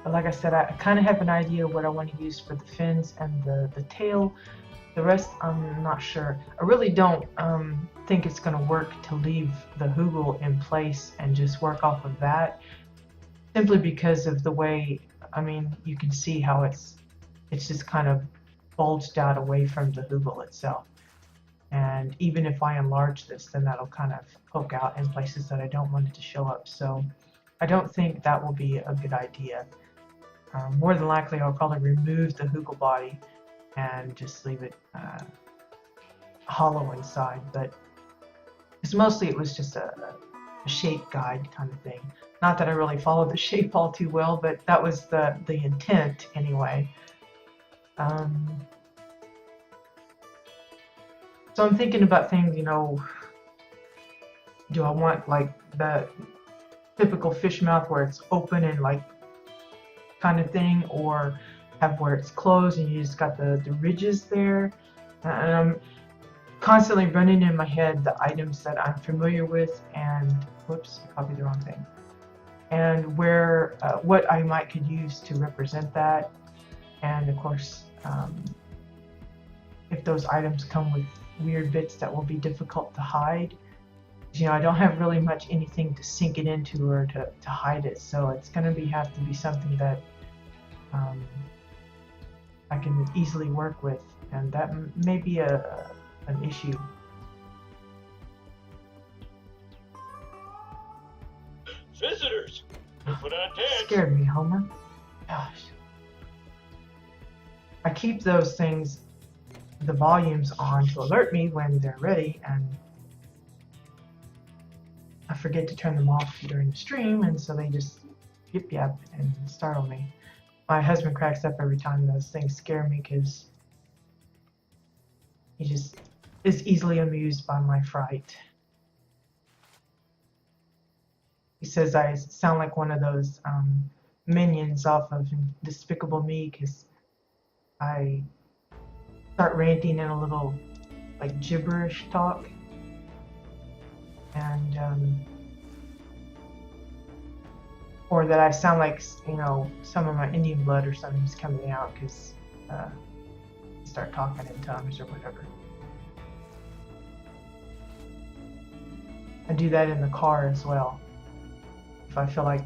But like I said, I kind of have an idea what I want to use for the fins and the tail. The rest, I'm not sure. I really don't think it's going to work to leave the hoogle in place and just work off of that, simply because of the way, I mean, you can see how it's just kind of bulged out away from the hoogle itself. And even if I enlarge this, then that'll kind of poke out in places that I don't want it to show up. So I don't think that will be a good idea. More than likely, I'll probably remove the hoogle body and just leave it hollow inside. But it's mostly it was just a shape guide kind of thing. Not that I really followed the shape all too well, but that was the intent anyway. So I'm thinking about things, you know, do I want like the typical fish mouth where it's open and like kind of thing, or have where it's closed and you just got the ridges there? And I'm constantly running in my head the items that I'm familiar with and, whoops, I copied the wrong thing. And where, what I might could use to represent that. And of course, if those items come with weird bits that will be difficult to hide. You know, I don't have really much anything to sink it into or to hide it, so it's going to have to be something that I can easily work with, and that may be an issue. Visitors! Put on tents! Scared me, Homer. Gosh. I keep those things, the volumes on to alert me when they're ready, and I forget to turn them off during the stream, and so they just yip yap and startle me. My husband cracks up every time those things scare me because he just is easily amused by my fright. He says I sound like one of those minions off of Despicable Me because I start ranting in a little like gibberish talk, and or that I sound like, you know, some of my Indian blood or something's coming out because I start talking in tongues or whatever. I do that in the car as well. If I feel like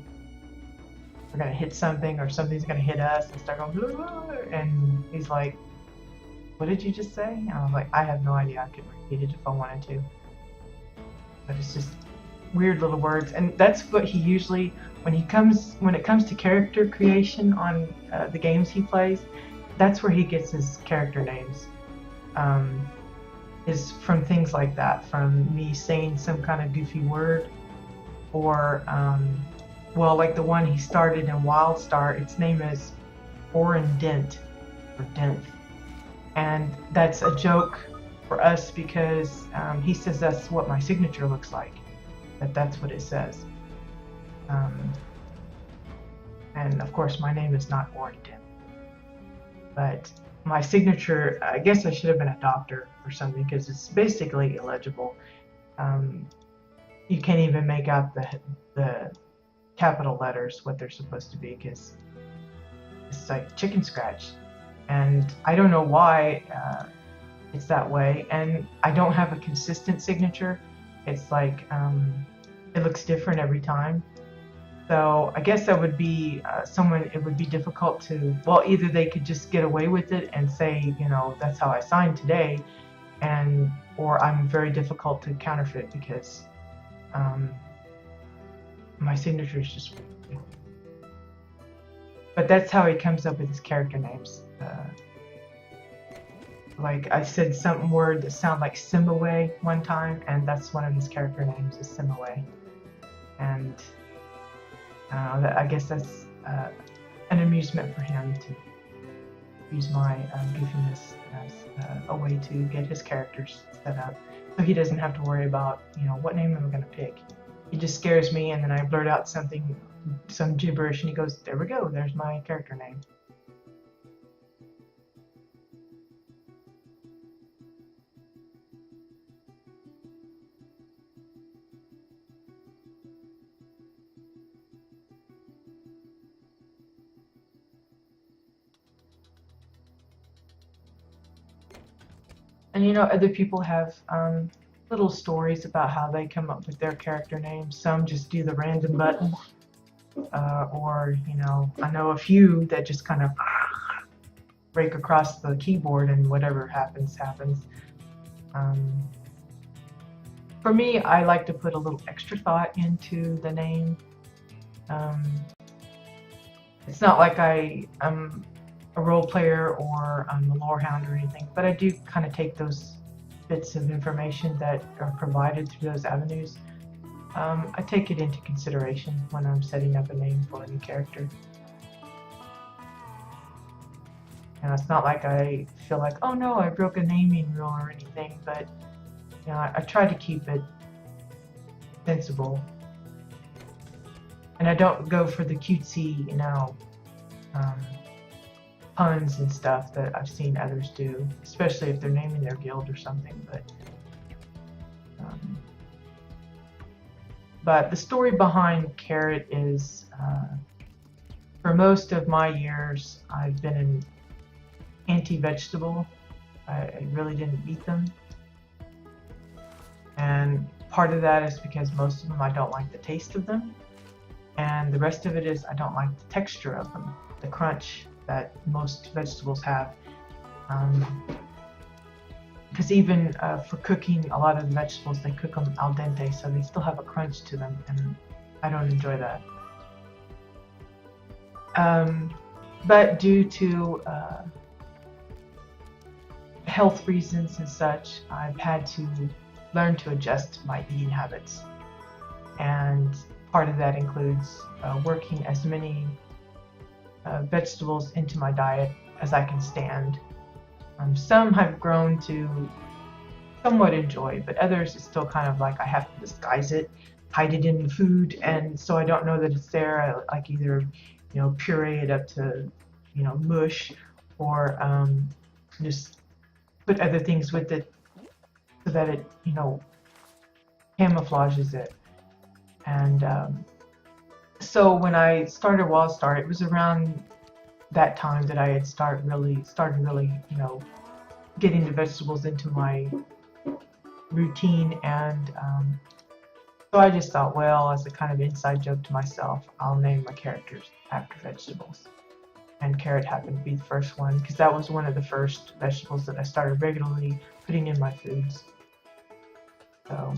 we're gonna hit something or something's gonna hit us, and start going blah, blah, and he's like, "What did you just say?" And I was like, "I have no idea. I could repeat it if I wanted to." But it's just weird little words, and that's what he usually, when it comes to character creation on the games he plays, that's where he gets his character names. Is from things like that, from me saying some kind of goofy word, or well, like the one he started in WildStar, its name is Orendent, or Dent, and that's a joke for us because he says that's what my signature looks like, that's what it says. And of course my name is not Orrington, but my signature, I guess I should have been a doctor or something because it's basically illegible. You can't even make out the capital letters, what they're supposed to be, because it's like chicken scratch, and I don't know why it's that way, and I don't have a consistent signature. It's like it looks different every time. So I guess that would be it would be difficult to, well, either they could just get away with it and say, you know, that's how I signed today, or I'm very difficult to counterfeit because my signature is just weird. But that's how he comes up with his character names. Like I said some word that sounded like Simaway one time, and that's one of his character names is Simaway. And I guess that's an amusement for him to use my goofiness as a way to get his characters set up, so he doesn't have to worry about, you know, what name am I going to pick. He just scares me, and then I blurt out something, some gibberish, and he goes, "There we go, there's my character name." And you know, other people have little stories about how they come up with their character names. Some just do the random button, or you know, I know a few that just kind of break across the keyboard and whatever happens, happens. Um, for me, I like to put a little extra thought into the name. Um, it's not like I'm a role player or I'm a lore hound or anything, but I do kind of take those bits of information that are provided through those avenues. I take it into consideration when I'm setting up a name for a new character. You know, it's not like I feel like, oh no, I broke a naming rule or anything, but you know, I try to keep it sensible. And I don't go for the cutesy, you know, puns and stuff that I've seen others do, especially if they're naming their guild or something. But the story behind Carrot is, for most of my years, I've been an anti-vegetable. I really didn't eat them. And part of that is because most of them I don't like the taste of them. And the rest of it is I don't like the texture of them, the crunch that most vegetables have. Because even for cooking, a lot of the vegetables, they cook them al dente, so they still have a crunch to them, and I don't enjoy that. But due to health reasons and such, I've had to learn to adjust my eating habits. And part of that includes working as many vegetables into my diet as I can stand. Some have grown to somewhat enjoy, but others it's still kind of like I have to disguise it, hide it in the food, and so I don't know that it's there. I like either, you know, puree it up to, you know, mush, or just put other things with it so that it, you know, camouflages it. And so when I started WildStar, it was around that time that I had started really, you know, getting the vegetables into my routine. And so I just thought, well, as a kind of inside joke to myself, I'll name my characters after vegetables. And carrot happened to be the first one because that was one of the first vegetables that I started regularly putting in my foods. So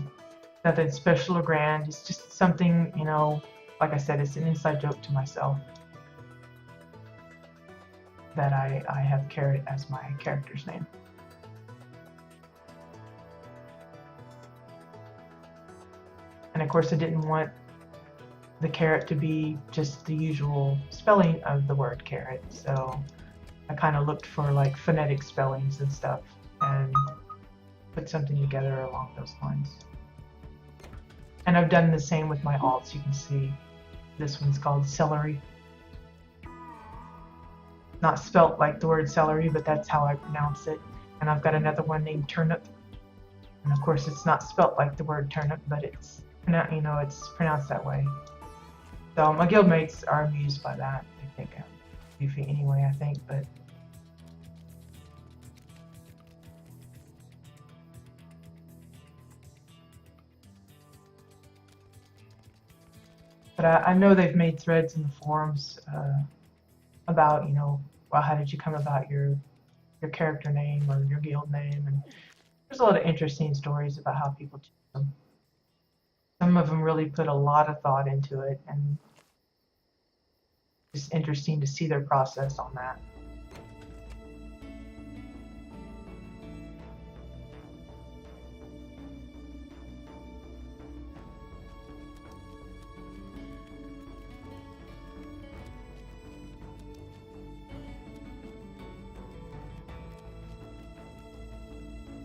nothing special or grand. It's just something, you know, like I said, it's an inside joke to myself that I have carrot as my character's name. And of course I didn't want the carrot to be just the usual spelling of the word carrot, so I kind of looked for like phonetic spellings and stuff and put something together along those lines. And I've done the same with my alts. You can see this one's called celery. Not spelt like the word celery, but that's how I pronounce it. And I've got another one named turnip. And of course it's not spelt like the word turnip, but it's, you know, it's pronounced that way. So my guildmates are amused by that. They think I'm goofy anyway, I think, but I know they've made threads in the forums about, you know, well, how did you come about your character name or your guild name? And there's a lot of interesting stories about how people choose them. Some of them really put a lot of thought into it, and it's interesting to see their process on that.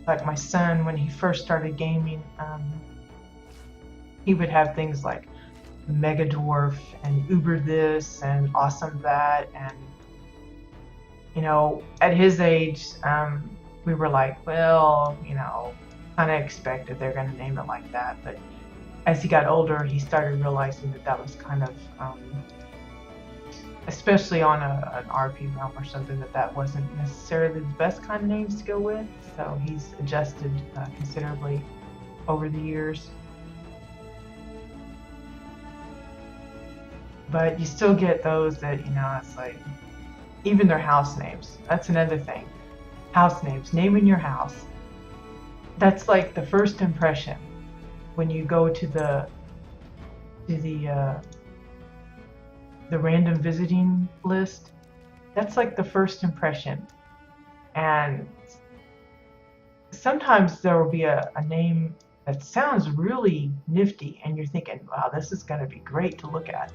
Like my son, when he first started gaming, he would have things like Mega Dwarf and Uber this and Awesome that, and you know, at his age, we were like, well, you know, kind of expected they're going to name it like that. But as he got older, he started realizing that that was kind of especially on an RP realm or something, that wasn't necessarily the best kind of names to go with. So he's adjusted considerably over the years. But you still get those that, you know, it's like, even their house names. That's another thing. House names, naming your house. That's like the first impression when you go to the random visiting list. That's like the first impression. And sometimes there will be a name that sounds really nifty and you're thinking, wow, this is going to be great to look at.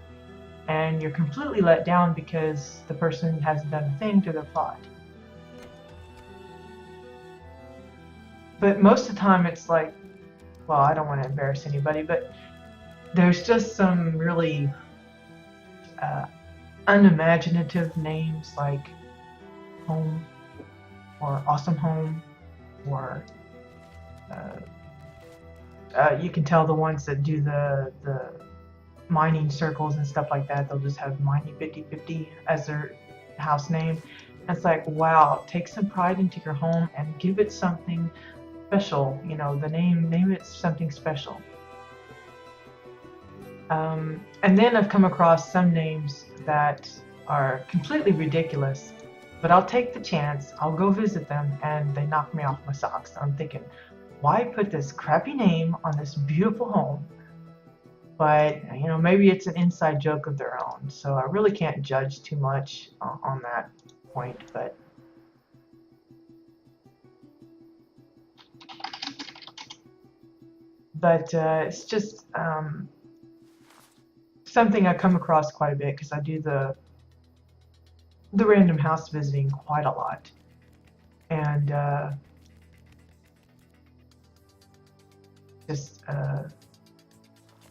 And you're completely let down because the person hasn't done a thing to their plot. But most of the time it's like, well, I don't want to embarrass anybody, but there's just some really unimaginative names like Home or Awesome Home, or you can tell the ones that do the mining circles and stuff like that, they'll just have Mining 5050 as their house name. And it's like, wow, take some pride into your home and give it something special. You know, the name it something special. And then I've come across some names that are completely ridiculous, but I'll take the chance, I'll go visit them, and they knock me off my socks. I'm thinking, why put this crappy name on this beautiful home? But, you know, maybe it's an inside joke of their own, so I really can't judge too much on that point, but it's just something I come across quite a bit because I do the random house visiting quite a lot, and just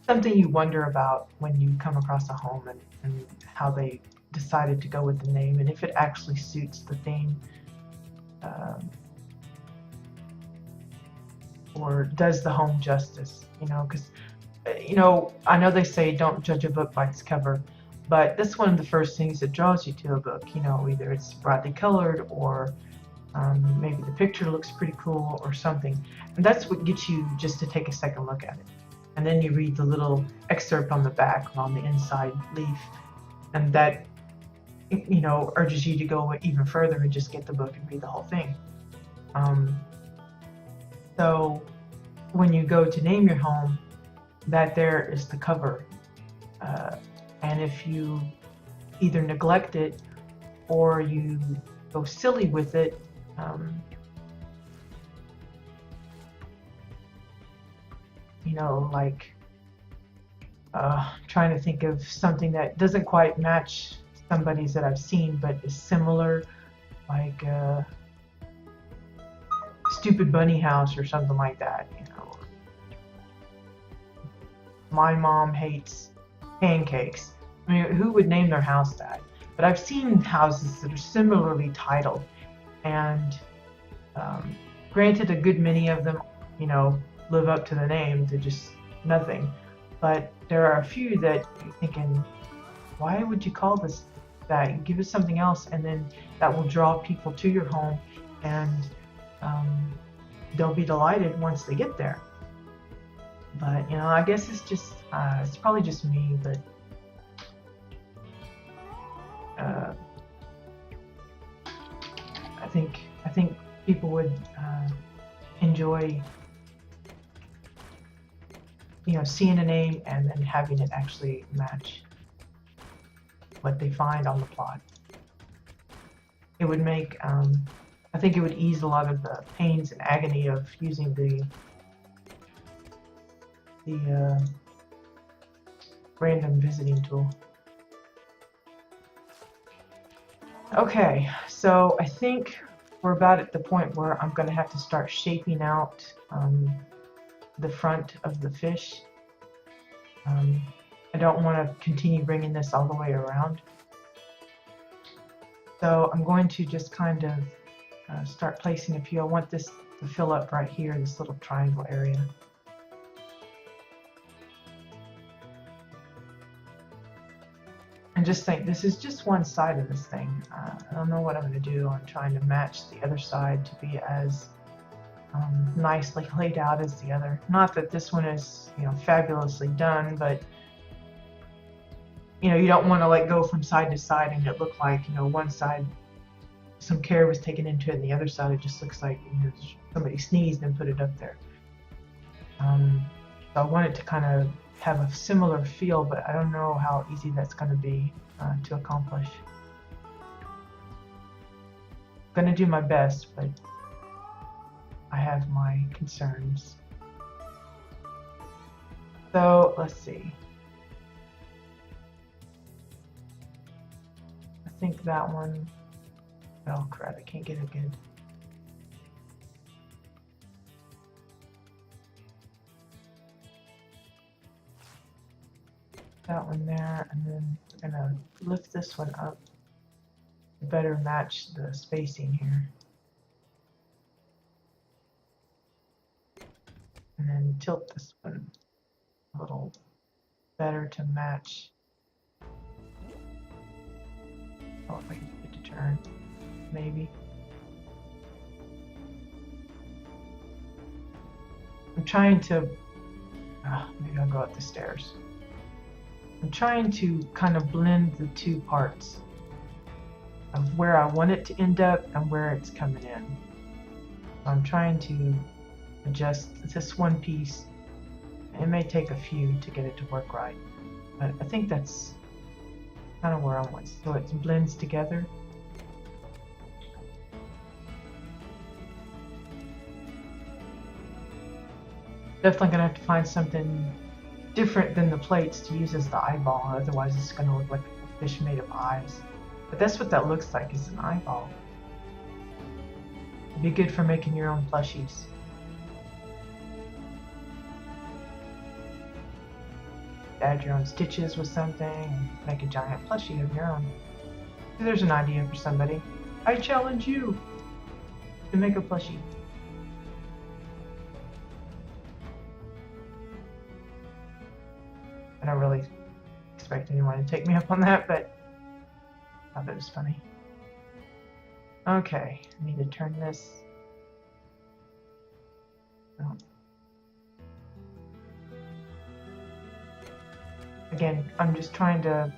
something you wonder about when you come across a home and how they decided to go with the name and if it actually suits the theme, or does the home justice, you know, because you know, I know they say don't judge a book by its cover, but that's one of the first things that draws you to a book. You know, either it's brightly colored or maybe the picture looks pretty cool or something. And that's what gets you just to take a second look at it. And then you read the little excerpt on the back or on the inside leaf, and that, you know, urges you to go even further and just get the book and read the whole thing. So when you go to name your home, that there is the cover, and if you either neglect it or you go silly with it, you know, like trying to think of something that doesn't quite match somebody's that I've seen but is similar, like Stupid Bunny House or something like that, you know. My mom hates pancakes. I mean, who would name their house that? But I've seen houses that are similarly titled, and granted, a good many of them, you know, live up to the name. They're just nothing. But there are a few that you're thinking, why would you call this that? Give it something else, and then that will draw people to your home, and they'll be delighted once they get there. But, you know, I guess it's just, it's probably just me, but I think people would enjoy, you know, seeing a name and then having it actually match what they find on the plot. It would make, I think it would ease a lot of the pains and agony of using the random visiting tool. Okay, so I think we're about at the point where I'm going to have to start shaping out the front of the fish. I don't want to continue bringing this all the way around. So I'm going to just kind of start placing a few. I want this to fill up right here, this little triangle area. And just think, this is just one side of this thing. I don't know what I'm going to do. I'm trying to match the other side to be as nicely laid out as the other. Not that this one is, fabulously done, but you don't want to like go from side to side and it look like, one side some care was taken into it, and the other side it just looks like somebody sneezed and put it up there. So I want it to kind of have a similar feel, but I don't know how easy that's going to be to accomplish. I'm going to do my best, but I have my concerns. So let's see. I think that one, oh crap, I can't get it good. That one there, and then I'm gonna lift this one up to better match the spacing here. And then tilt this one a little better to match. Oh, if I can get it to turn, maybe. I'm trying to, maybe I'll go up the stairs. I'm trying to kind of blend the two parts of where I want it to end up and where it's coming in. So I'm trying to adjust this one piece. It may take a few to get it to work right, but I think that's kind of where I want. So it blends together. Definitely gonna have to find something different than the plates to use as the eyeball, otherwise it's going to look like a fish made of eyes. But that's what that looks like, is an eyeball. It'd be good for making your own plushies. Add your own stitches with something and make a giant plushie of your own. So there's an idea for somebody. I challenge you to make a plushie. I don't really expect anyone to take me up on that, but I thought it was funny. Okay, I need to turn this. Oh. Again, I'm just trying to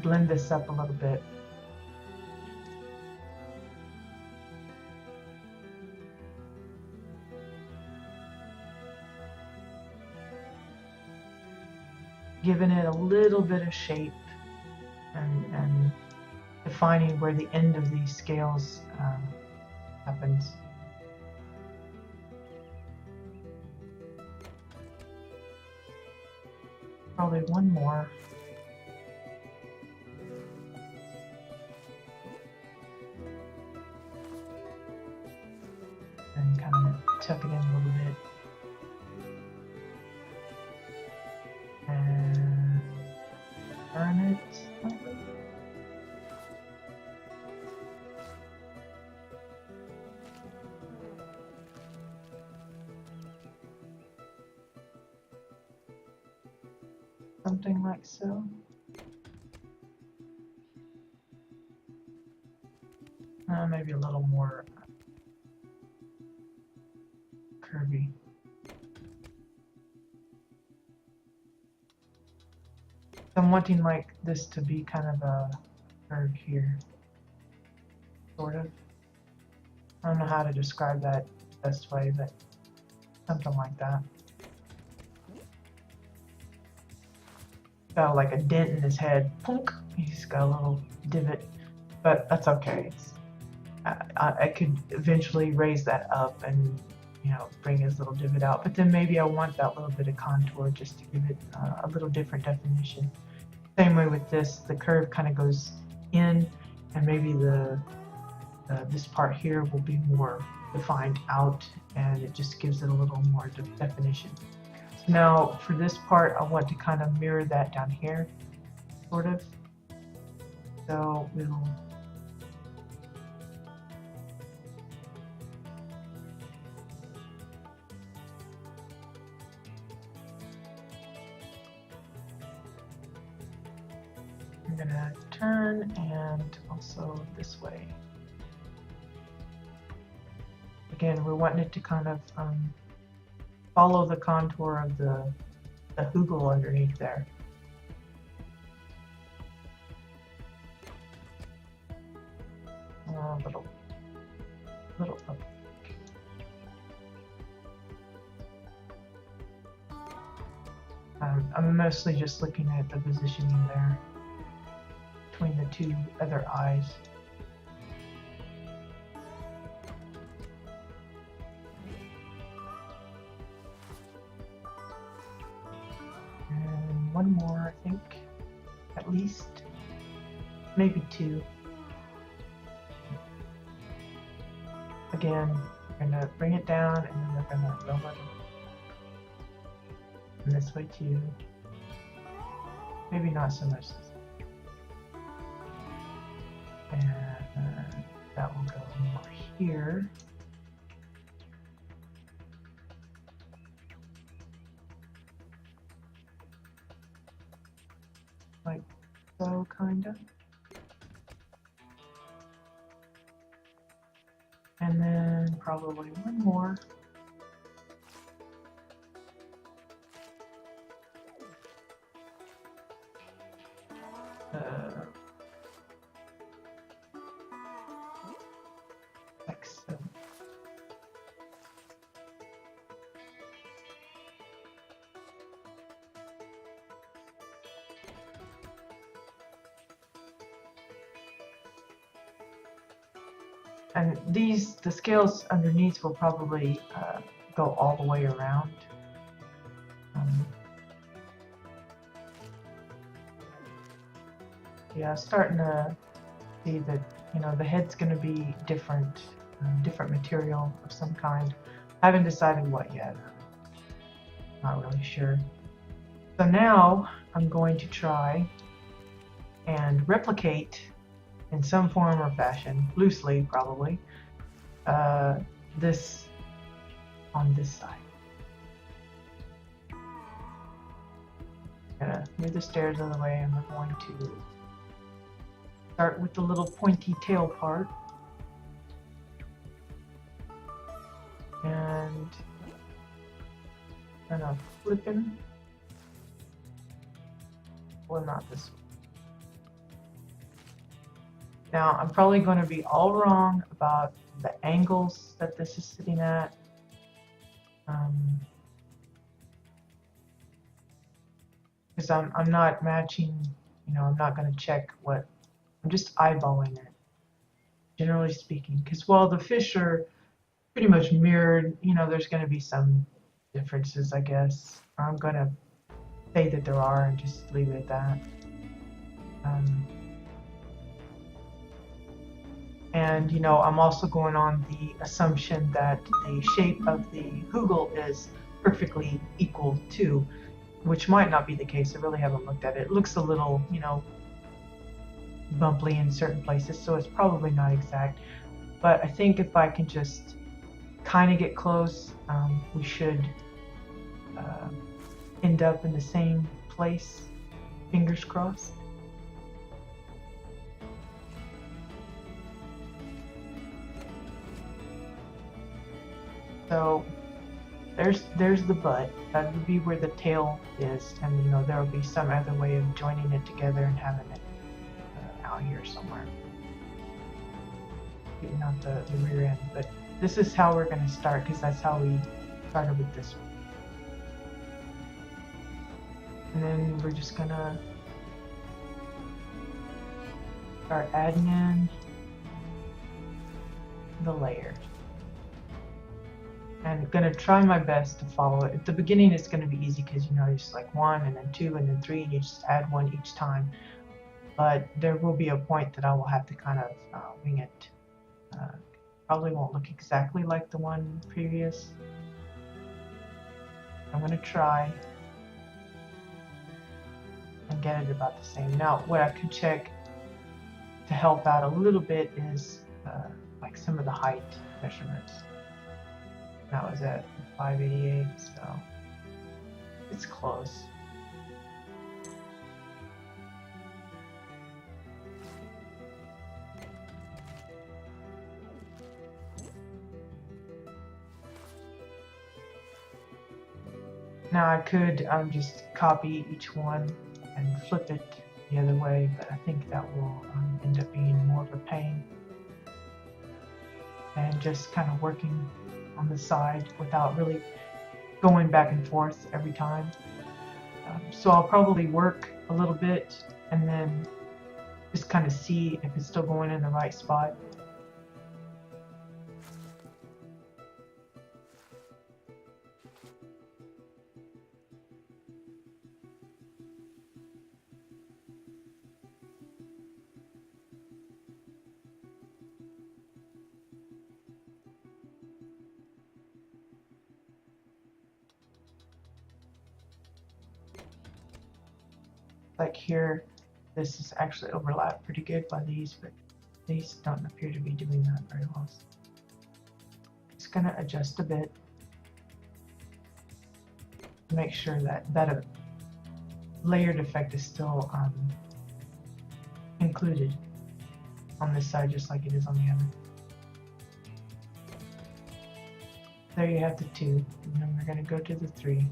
blend this up a little bit. Giving it a little bit of shape and defining where the end of these scales happens. Probably one more. And kind of tuck it in a little bit. And turn it slightly. Something like so. Maybe a little more curvy. I'm wanting like this to be kind of a curve here, sort of. I don't know how to describe that best way, but something like that. Got like a dent in his head. Plunk. He's got a little divot, but that's okay. I could eventually raise that up and bring his little divot out, but then maybe I want that little bit of contour just to give it a little different definition. Same way with this, the curve kind of goes in, and maybe this part here will be more defined out, and it just gives it a little more definition. So now for this part, I want to kind of mirror that down here, sort of. So we'll gonna turn and also this way. Again, we're wanting it to kind of follow the contour of the hugel underneath there. A little up. I'm mostly just looking at the positioning there between the two other eyes. And one more, I think, at least, maybe two. Again, we're gonna bring it down and then we're gonna lower it. And this way too. Maybe not so much this way. And that will go more here. Like so, kinda. And then probably one more. Like so. And the scales underneath will probably go all the way around. Yeah, starting to see that, you know, the head's going to be different, different material of some kind. I haven't decided what yet. Not really sure. So now I'm going to try and replicate in some form or fashion, loosely probably, this on this side. I'm gonna move the stairs out of the way and we're going to start with the little pointy tail part. And kind of flipping. Well, not this way. Now, I'm probably going to be all wrong about the angles that this is sitting at. Because I'm not matching, you know, I'm not going to check what, I'm just eyeballing it, generally speaking. Because while the fish are pretty much mirrored, you know, there's going to be some differences, I guess. I'm going to say that there are and just leave it at that. And, you know, I'm also going on the assumption that the shape of the hugel is perfectly equal to, which might not be the case. I really haven't looked at it. It looks a little, you know, bumpy in certain places, so it's probably not exact. But I think if I can just kind of get close, we should end up in the same place. Fingers crossed. So there's the butt. That would be where the tail is, and you know there will be some other way of joining it together and having it out here somewhere. Getting out the rear end, but this is how we're going to start because that's how we started with this one. And then we're just going to start adding in the layer. And going to try my best to follow it. At the beginning it's going to be easy because you know it's like 1 and then 2 and then 3 and you just add 1 each time. But there will be a point that I will have to kind of wing it. Probably won't look exactly like the one previous. I'm going to try and get it about the same. Now what I could check to help out a little bit is like some of the height measurements. That was at 588, so it's close. Now I could just copy each one and flip it the other way, but I think that will end up being more of a pain. And just kind of working on the side without really going back and forth every time. So I'll probably work a little bit and then just kind of see if it's still going in the right spot. Like here, this is actually overlapped pretty good by these, but these don't appear to be doing that very well. So just gonna adjust a bit to make sure that that layered effect is still included on this side, just like it is on the other. There you have the 2, and then we're gonna go to the 3.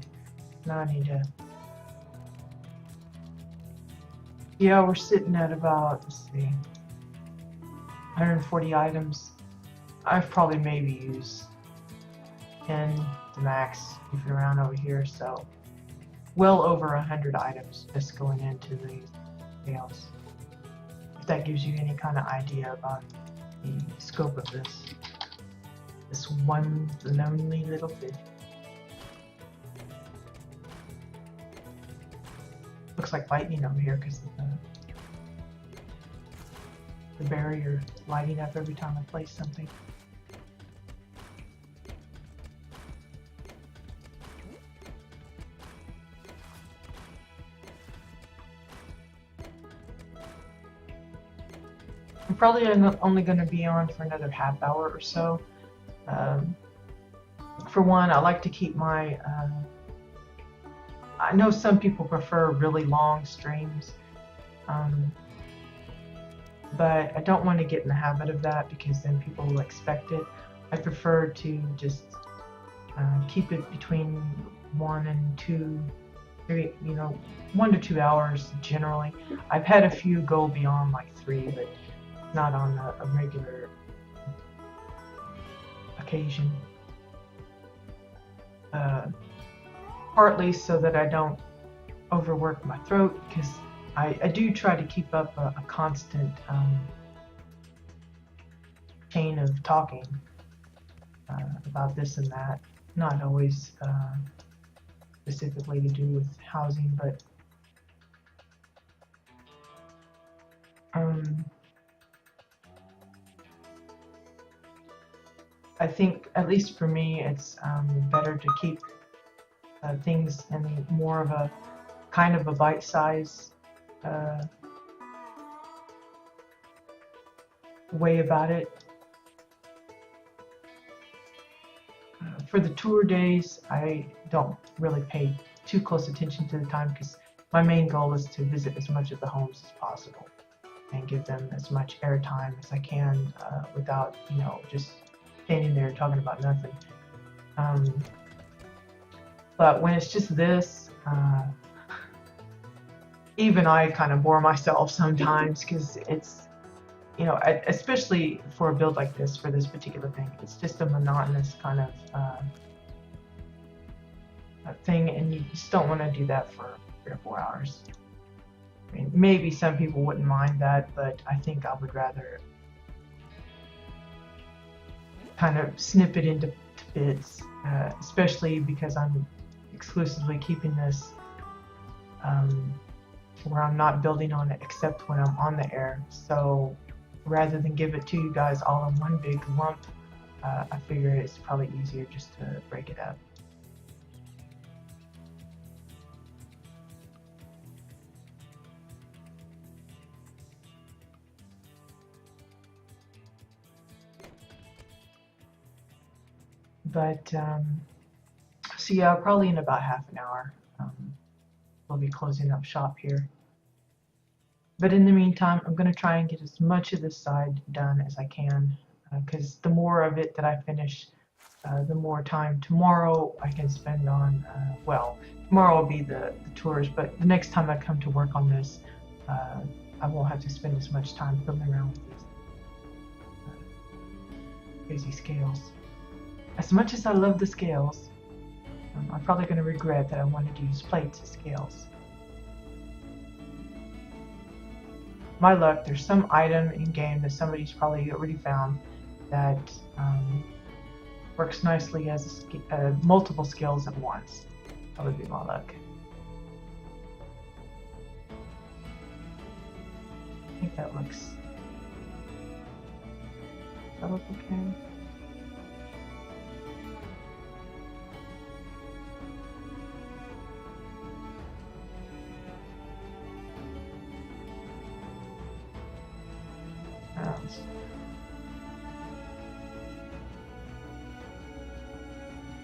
Now I need to. Yeah, we're sitting at about, let's see, 140 items. I've probably maybe used 10 to max, goofing around over here, so well over 100 items just going into the scales. If that gives you any kind of idea about the scope of this one lonely little fish. Looks like lightning over here because of the barrier lighting up every time I place something. I'm probably only going to be on for another half hour or so. For one, I like to keep my I know some people prefer really long streams, but I don't want to get in the habit of that because then people will expect it. I prefer to just keep it between 1 and 2, 3, 1 to 2 hours generally. I've had a few go beyond like 3, but not on a regular occasion. Partly so that I don't overwork my throat, because I do try to keep up a constant chain of talking about this and that. Not always specifically to do with housing, but I think, at least for me, it's better to keep things in more of a kind of a bite-size way about it. For the tour days, I don't really pay too close attention to the time because my main goal is to visit as much of the homes as possible and give them as much airtime as I can without, just standing there talking about nothing. But when it's just this, even I kind of bore myself sometimes because it's, especially for a build like this, for this particular thing, it's just a monotonous kind of thing, and you just don't want to do that for 3 or 4 hours. I mean, maybe some people wouldn't mind that, but I think I would rather kind of snip it into bits, especially because I'm exclusively keeping this where I'm not building on it except when I'm on the air. So rather than give it to you guys all in one big lump, I figure it's probably easier just to break it up. But so yeah, probably in about half an hour we'll be closing up shop here. But in the meantime, I'm going to try and get as much of this side done as I can, because the more of it that I finish, the more time tomorrow I can spend on, well, tomorrow will be the tours, but the next time I come to work on this, I won't have to spend as much time fiddling around with these crazy scales. As much as I love the scales, I'm probably going to regret that I wanted to use plates as scales. My luck, there's some item in game that somebody's probably already found that works nicely as multiple skills at once. That would be my luck. I think that looks... Does that look okay?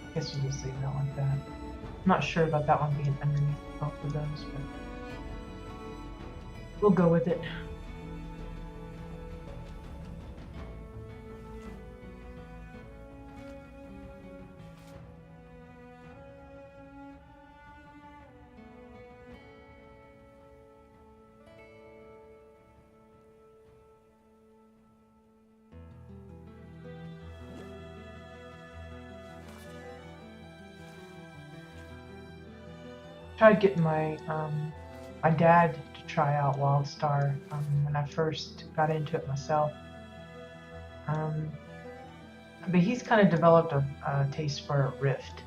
I guess we'll just leave that like that. I'm not sure about that one being underneath both of those, but we'll go with it. Tried getting my dad to try out WildStar when I first got into it myself. But he's kind of developed a taste for Rift,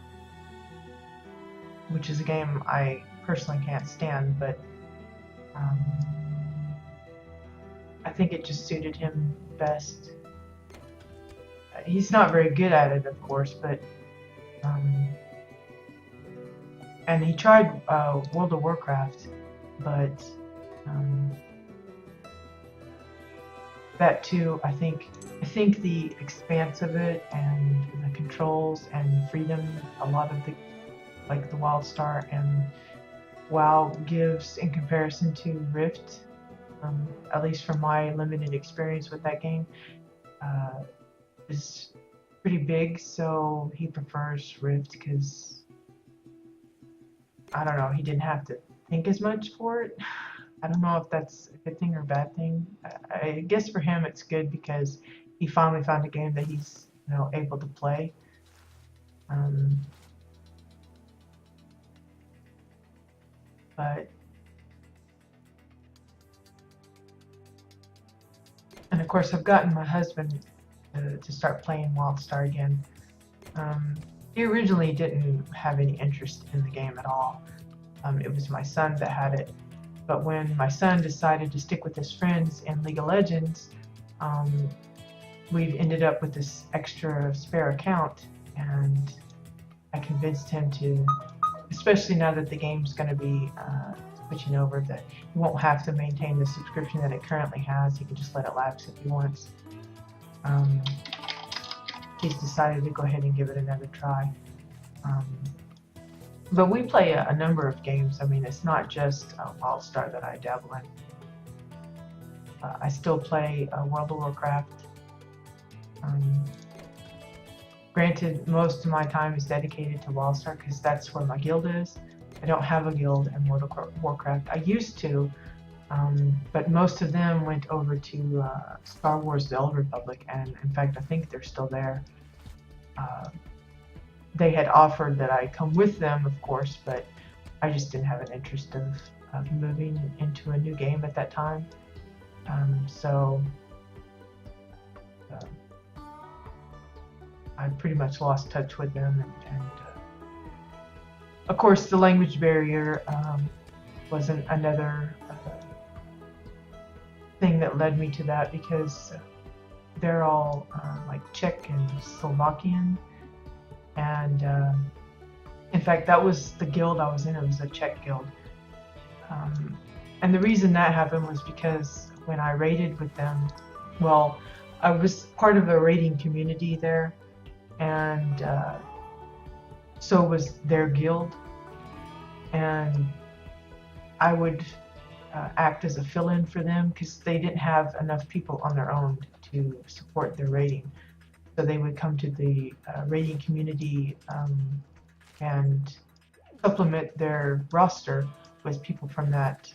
which is a game I personally can't stand, but I think it just suited him best. He's not very good at it, of course, but and he tried World of Warcraft, but that too, I think the expanse of it and the controls and freedom, a lot of the WildStar and WoW gives in comparison to Rift, at least from my limited experience with that game, is pretty big. So he prefers Rift because, I don't know, he didn't have to think as much for it. I don't know if that's a good thing or a bad thing. I guess for him it's good because he finally found a game that he's, able to play. And of course I've gotten my husband to start playing WildStar again. He originally didn't have any interest in the game at all. It was my son that had it. But when my son decided to stick with his friends in League of Legends, we've ended up with this extra spare account, and I convinced him to, especially now that the game's going to be switching over, that he won't have to maintain the subscription that it currently has. He can just let it lapse if he wants. He's decided to go ahead and give it another try. But we play a number of games. I mean, it's not just WildStar that I dabble in. I still play World of Warcraft. Granted, most of my time is dedicated to WildStar because that's where my guild is. I don't have a guild in World of Warcraft. I used to, but most of them went over to Star Wars: The Old Republic, and in fact, I think they're still there. They had offered that I come with them, of course, but I just didn't have an interest of moving into a new game at that time. So I pretty much lost touch with them, and of course the language barrier wasn't another thing that led me to that, because they're all like Czech and Slovakian, and in fact that was the guild I was in. It was a Czech guild, and the reason that happened was because when I raided with them, well, I was part of a raiding community there, and so was their guild, and I would act as a fill-in for them because they didn't have enough people on their own to support their raiding. So they would come to the raiding community and supplement their roster with people from that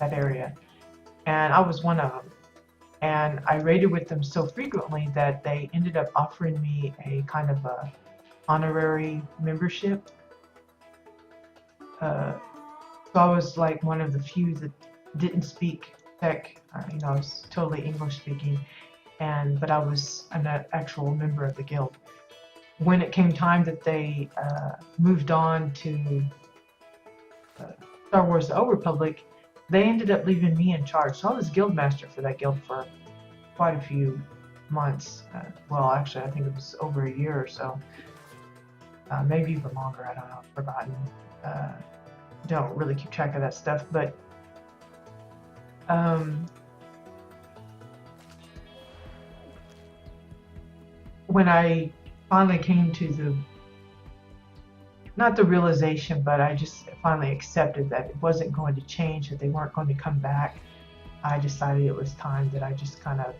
area. And I was one of them. And I raided with them so frequently that they ended up offering me a kind of a honorary membership. So I was like one of the few that didn't speak tech. I was totally English speaking, but I was an actual member of the guild. When it came time that they moved on to Star Wars: The Old Republic, they ended up leaving me in charge. So I was guild master for that guild for quite a few months. Well, actually, I think it was over a year or so. Maybe even longer. I don't know. I've forgotten. Don't really keep track of that stuff, but when I finally came to not the realization, but I just finally accepted that it wasn't going to change, that they weren't going to come back, I decided it was time that I just kind of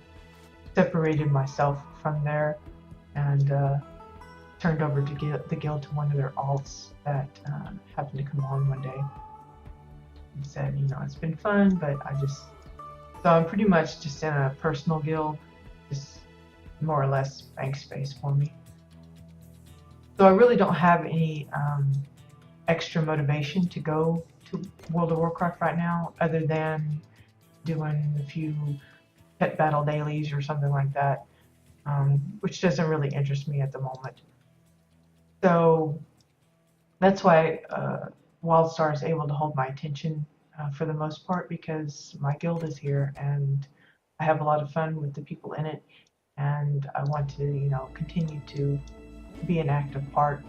separated myself from there and turned over to the guild to one of their alts that happened to come on one day and said, it's been fun, but so I'm pretty much just in a personal guild, just more or less bank space for me. So I really don't have any extra motivation to go to World of Warcraft right now, other than doing a few pet battle dailies or something like that, which doesn't really interest me at the moment. So that's why WildStar is able to hold my attention for the most part, because my guild is here and I have a lot of fun with the people in it, and I want to, continue to be an active part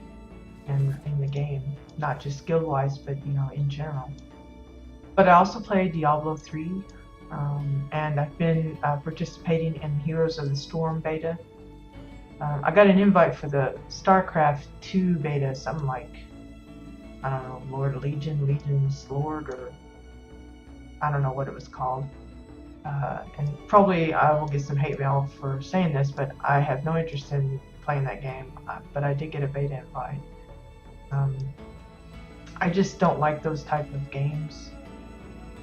in the game, not just guild-wise, but in general. But I also play Diablo 3, and I've been participating in Heroes of the Storm beta. I got an invite for the StarCraft 2 beta, something like, I don't know, Lord Legion, Legion's Lord, or I don't know what it was called. And probably I will get some hate mail for saying this, but I have no interest in playing that game, but I did get a beta invite. I just don't like those type of games,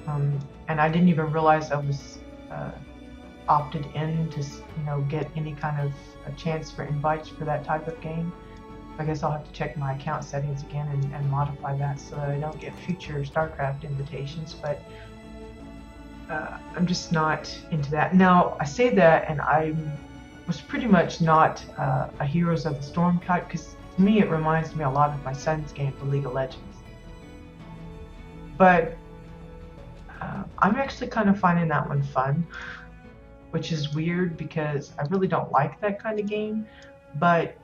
and I didn't even realize I was opted in to get any kind of a chance for invites for that type of game. I guess I'll have to check my account settings again and modify that so that I don't get future StarCraft invitations, but I'm just not into that. Now, I say that, and I was pretty much not a Heroes of the Storm type, because to me it reminds me a lot of my son's game, the League of Legends. But I'm actually kind of finding that one fun, which is weird because I really don't like that kind of game. But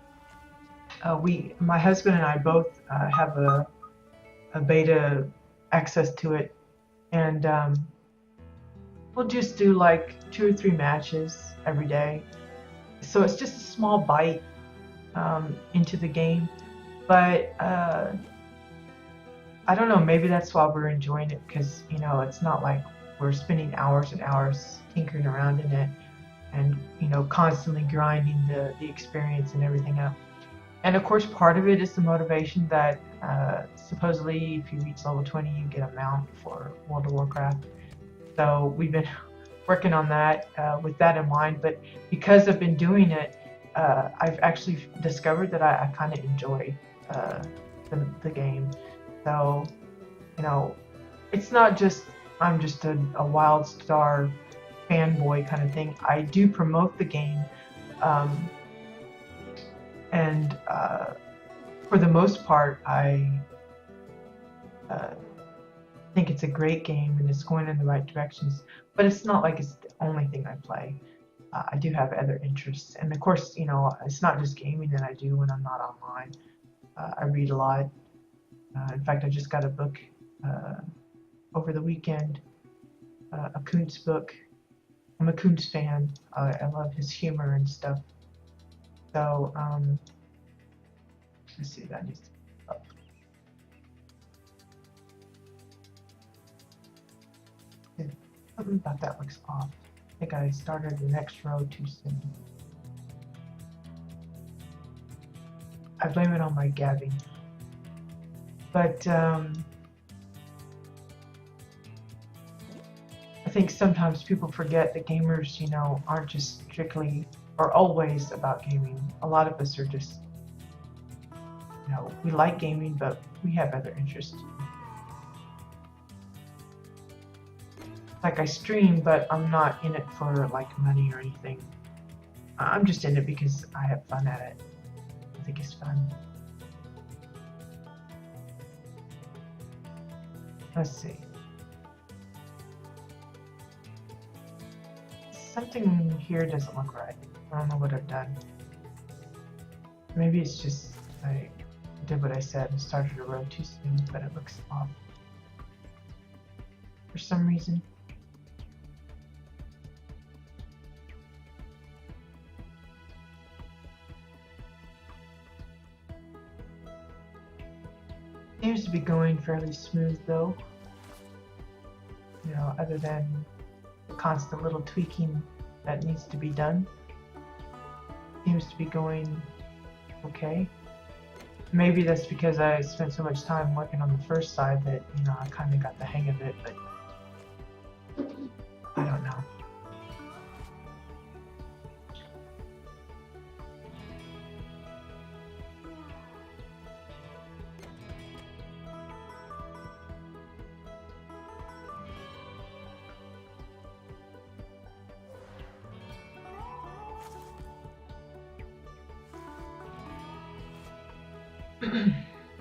my husband and I both have a beta access to it, and we'll just do like 2 or 3 matches every day. So it's just a small bite into the game, but I don't know, maybe that's why we're enjoying it, because it's not like we're spending hours and hours tinkering around in it and constantly grinding the experience and everything up. And of course, part of it is the motivation that supposedly if you reach level 20 you get a mount for World of Warcraft. So we've been working on that with that in mind, but because I've been doing it, I've actually discovered that I kind of enjoy the game. So, it's not just I'm just a WildStar fanboy kind of thing. I do promote the game, and for the most part, I think it's a great game and it's going in the right directions. But it's not like it's the only thing I play. I do have other interests, and of course, it's not just gaming that I do when I'm not online. I read a lot. In fact, I just got a book over the weekend, a Kuntz book. I'm a Kuntz fan. I love his humor and stuff. So, let's see, that needs to be up. Something about that looks off. I think I started the next row too soon. I blame it on my gabbing. But I think sometimes people forget that gamers, you know, aren't just strictly or always about gaming. A lot of us are just, you know, we like gaming, but we have other interests. Like I stream, but I'm not in it for like money or anything. I'm just in it because I have fun at it. I think it's fun. Let's see. Something here doesn't look right. I don't know what I've done. Maybe it's just I did what I said and started a row too soon, but it looks off for some reason. Seems to be going fairly smooth though. You know, other than the constant little tweaking that needs to be done. Seems to be going okay. Maybe that's because I spent so much time working on the first side that, you know, I kind of got the hang of it, but I don't know.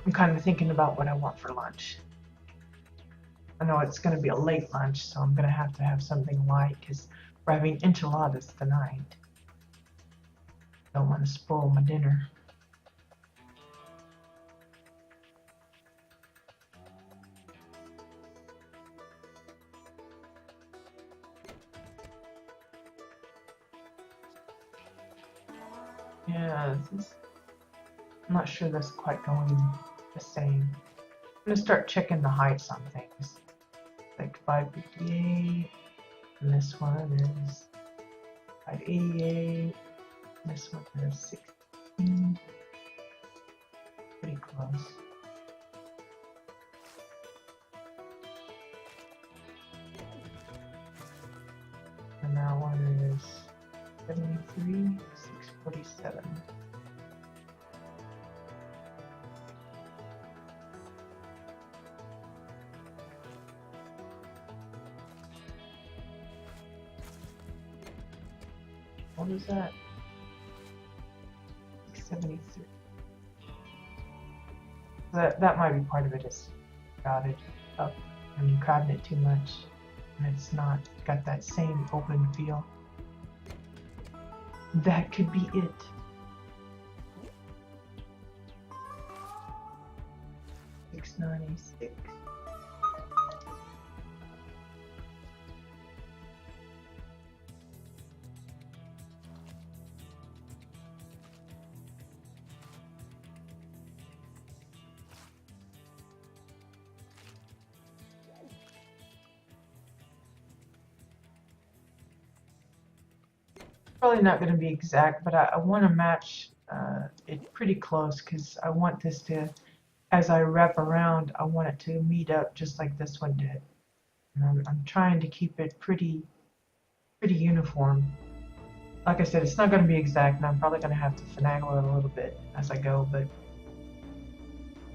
I'm kind of thinking about what I want for lunch. I know it's going to be a late lunch, so I'm going to have something light because we're having enchiladas tonight. Don't want to spoil my dinner. Yeah, I'm not sure that's quite going the same. I'm going to start checking the heights on things. Like 558, and this one is 588, and this one is 16. Pretty close. And that one is 73, 647. What is that? 673. That might be part of it. Is crowded up. I mean, crowding it too much, and it's not got that same open feel. That could be it. $696. Probably not going to be exact, but I want to match it pretty close because I want this to, as I wrap around, I want it to meet up just like this one did. And I'm trying to keep it pretty uniform. Like I said, it's not going to be exact, and I'm probably going to have to finagle it a little bit as I go, but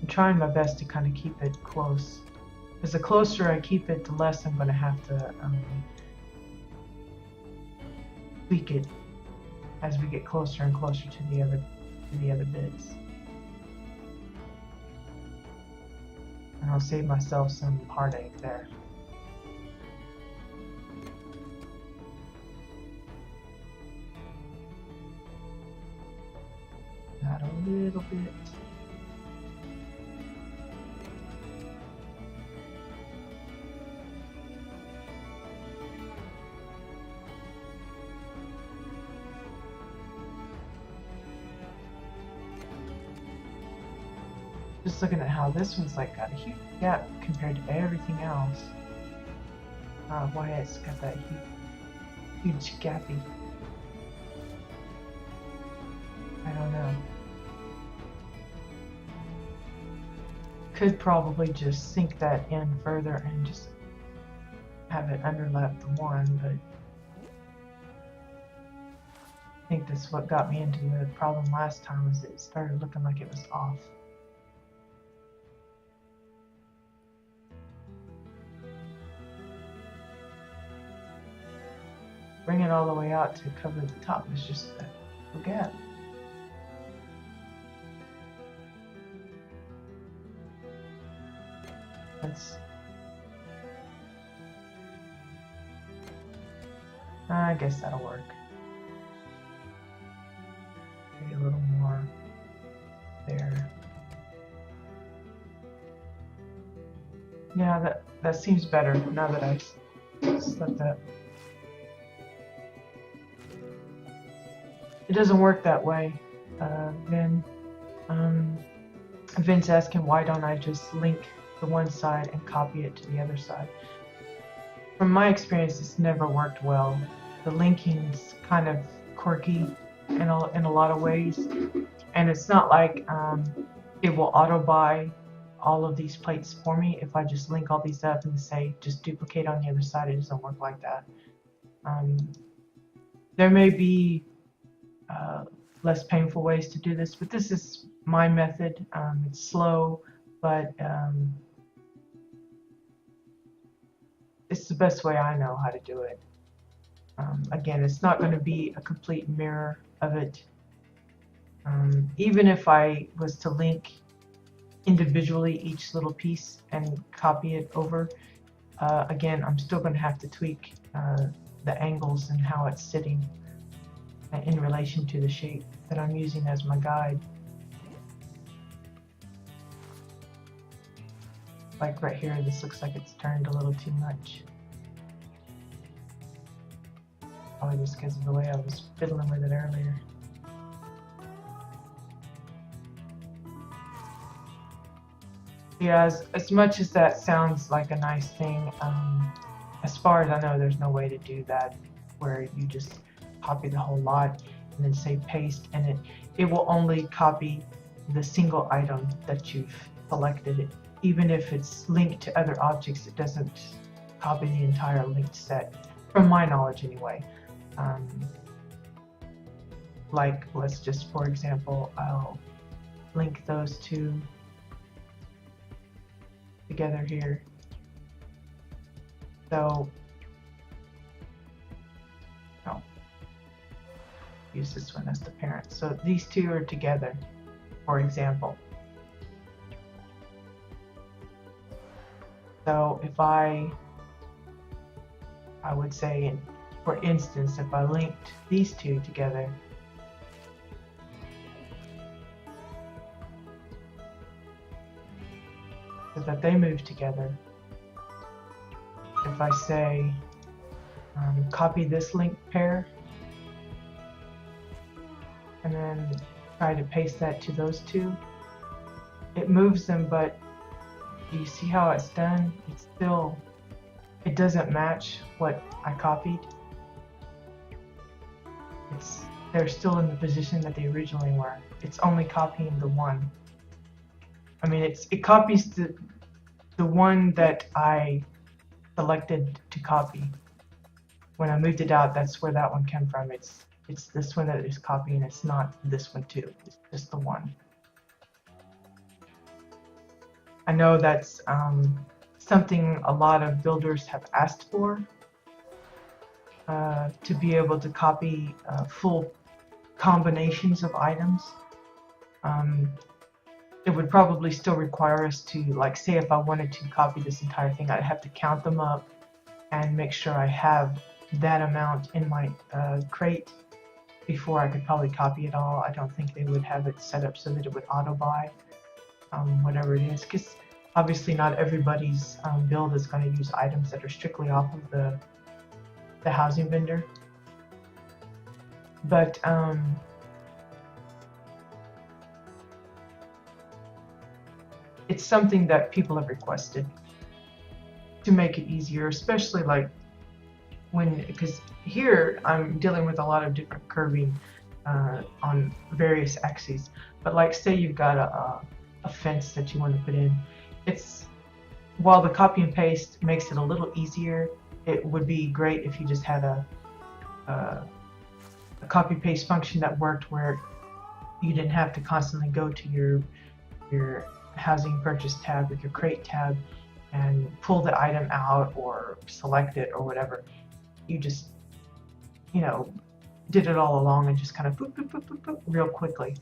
I'm trying my best to kind of keep it close. Because the closer I keep it, the less I'm going to have to tweak it as we get closer and closer to the other bits. And I'll save myself some heartache there. Not a little bit. Just looking at how this one's like got a huge gap compared to everything else. Why it's got that huge gappy. I don't know. could probably just sink that in further and just have it underlap the one, but I think that's what got me into the problem last time, was it started looking like it was off. Bring it all the way out to cover the top is just a gap. I guess that'll work. Maybe a little more there. Yeah, that seems better now that I set that. It doesn't work that way. Vince asking why don't I just link the one side and copy it to the other side. From my experience, it's never worked well. The linking's kind of quirky in a lot of ways, and it's not like it will auto buy all of these plates for me if I just link all these up and say just duplicate on the other side. It doesn't work like that. There may be less painful ways to do this, but this is my method. It's slow, but it's the best way I know how to do it. Again, it's not going to be a complete mirror of it. Even if I was to link individually each little piece and copy it over, again, I'm still going to have to tweak the angles and how it's sitting in relation to the shape that I'm using as my guide. Like right here, this looks like it's turned a little too much. Probably just because of the way I was fiddling with it earlier. Yeah, as much as that sounds like a nice thing, as far as I know, there's no way to do that where you just copy the whole lot and then say paste, and it will only copy the single item that you've selected. Even if it's linked to other objects, it doesn't copy the entire linked set, from my knowledge anyway. Like, let's just, for example, I'll link those two together here. So, no, use this one as the parent. So these two are together, for example. So if I would say, for instance, if I linked these two together, so that they move together, if I say copy this link pair and then try to paste that to those two, it moves them, but do you see how it's done? It doesn't match what I copied. They're still in the position that they originally were. It's only copying the one. I mean, it copies the one that I selected to copy. When I moved it out, that's where that one came from. It's this one that is copying. It's not this one too. It's just the one. I know that's something a lot of builders have asked for, to be able to copy full combinations of items. It would probably still require us to, like, say if I wanted to copy this entire thing, I'd have to count them up and make sure I have that amount in my crate before I could probably copy it all. I don't think they would have it set up so that it would auto buy whatever it is, because obviously not everybody's build is going to use items that are strictly off of the housing vendor. But it's something that people have requested to make it easier, especially like because here I'm dealing with a lot of different curving on various axes. But like, say you've got a fence that you want to put in, it's, while the copy and paste makes it a little easier, it would be great if you just had a copy paste function that worked where you didn't have to constantly go to your housing purchase tab or your crate tab and pull the item out or select it or whatever. You just, you know, did it all along and just kind of boop, boop, boop, boop, boop, real quickly.